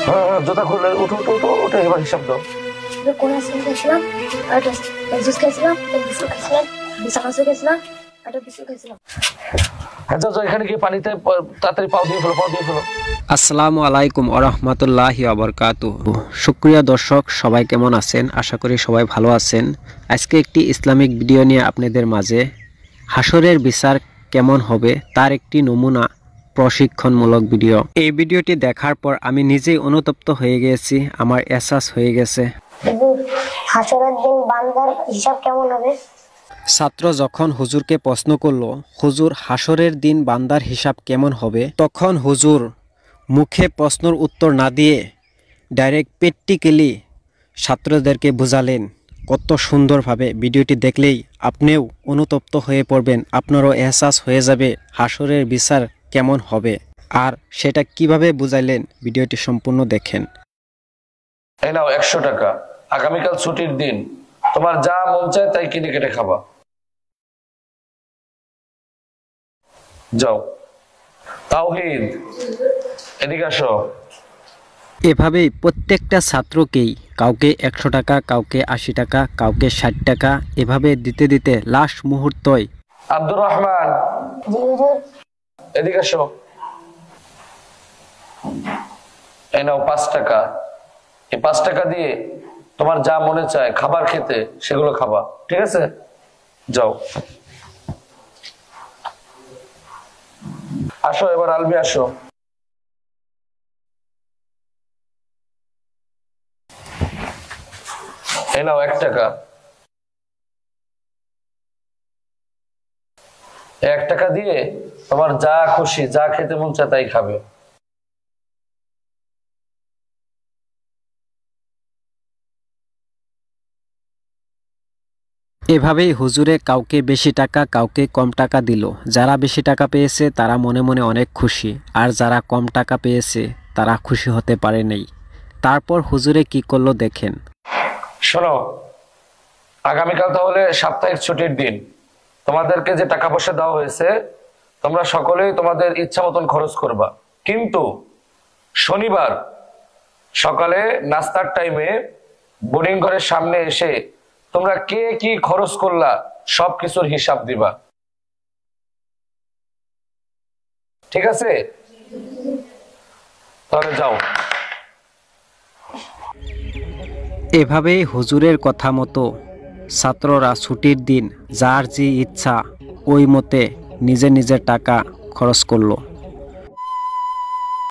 হ্যাঁ হ্যাঁ, জুতা খুলে উঠো উঠো উঠো উঠে এবার হিসাব দাও। কোন আইসক্রিম খেয়েছিলাম, আর জুস খেয়েছিলাম, বিস্কুট খেয়েছিলাম, চানাচুর খেয়েছিলাম, আর বিস্কুট খেয়েছিলাম। হ্যাঁ যাও যাও, এখানে গিয়ে পানিতে তাড়াতাড়ি পাও দিয়ে ফেলো, পাও দিয়ে ফেলো। আসসালামু আলাইকুম ওয়া রাহমাতুল্লাহি ওয়া বারাকাতুহু। সুপ্রিয় দর্শক, সবাই কেমন আছেন? আশা করি সবাই ভালো আছেন। আজকে একটি ইসলামিক ভিডিও নিয়ে আপনাদের মাঝে হাসরের বিচার কেমন হবে তার একটি নমুনা প্রশিক্ষণমূলক ভিডিও। এই ভিডিওটি দেখার পর আমি নিজেই অনুতপ্ত হয়ে গিয়েছি, আমার এহসাস হয়ে গেছে। হাসরের দিন বান্দার হিসাব কেমন হবে? ছাত্র যখন হুজুরকে প্রশ্ন করলো, হুজুর হাসরের দিন বান্দার হিসাব কেমন হবে, তখন হুজুর মুখে প্রশ্নের উত্তর না দিয়ে ডাইরেক্ট প্র্যাকটিক্যালি ছাত্রদেরকে বোঝালেন। কত সুন্দরভাবে ভিডিওটি দেখলেই আপনিও অনুতপ্ত হয়ে পড়বেন, আপনারও এহসাস হয়ে যাবে হাসরের বিচার কেমন হবে। আর সেটা কিভাবে বুঝাইলেন ভিডিওটি সম্পূর্ণ দেখেন। এই নাও 100 টাকা, আগামীকাল ছুটির দিন, তোমার যা মন চায় তাই কিনে কেটে খাবা। যাও। তাওহীদ, এদিকে আসো। এভাবেই প্রত্যেকটা ছাত্রকেই কাউকে 100 টাকা, কাউকে 80 টাকা, কাউকে 60 টাকা এভাবে দিতে দিতে লাস্ট মুহূর্তই আব্দুর রহমান, জি হুজুর। এদিকে আসো। এই নাও 5 টাকা। এই 5 টাকা দিয়ে তোমার যা মনে চায় খাবার খেতে সেগুলো খাবা, ঠিক আছে? যাও। আসো এবার আলবি আসো। এই নাও 1 টাকা। 1 টাকা দিয়ে তোমার যা খুশি, যা খেতে মন চায় তাই খাবে। এভাবেই হুজুরে কাউকে বেশি টাকা, কাউকে কম টাকা দিল। যারা বেশি টাকা পেয়েছে তারা মনে মনে অনেক খুশি, আর যারা কম টাকা পেয়েছে তারা খুশি হতে পারে নাই। তারপর হুজুরে কি করলো দেখেন। শোনো, আগামীকাল তাহলে সাপ্তাহিক ছুটির দিন, তোমাদেরকে যে টাকা পয়সা দেওয়া হয়েছে তোমরা সকলেই তোমাদের ইচ্ছা মতন খরচ করবা, কিন্তু শনিবার সকালে নাস্তার টাইমে বোর্ডিং ঘরের সামনে এসে তোমরা কে কি খরচ করলা সবকিছুর হিসাব দিবা, ঠিক আছে? তাহলে যাও। এভাবেই হুজুরের কথা মতো ছাত্ররা ছুটির দিন যার যে ইচ্ছা ওই মতে নিজের নিজের টাকা খরচ করলো।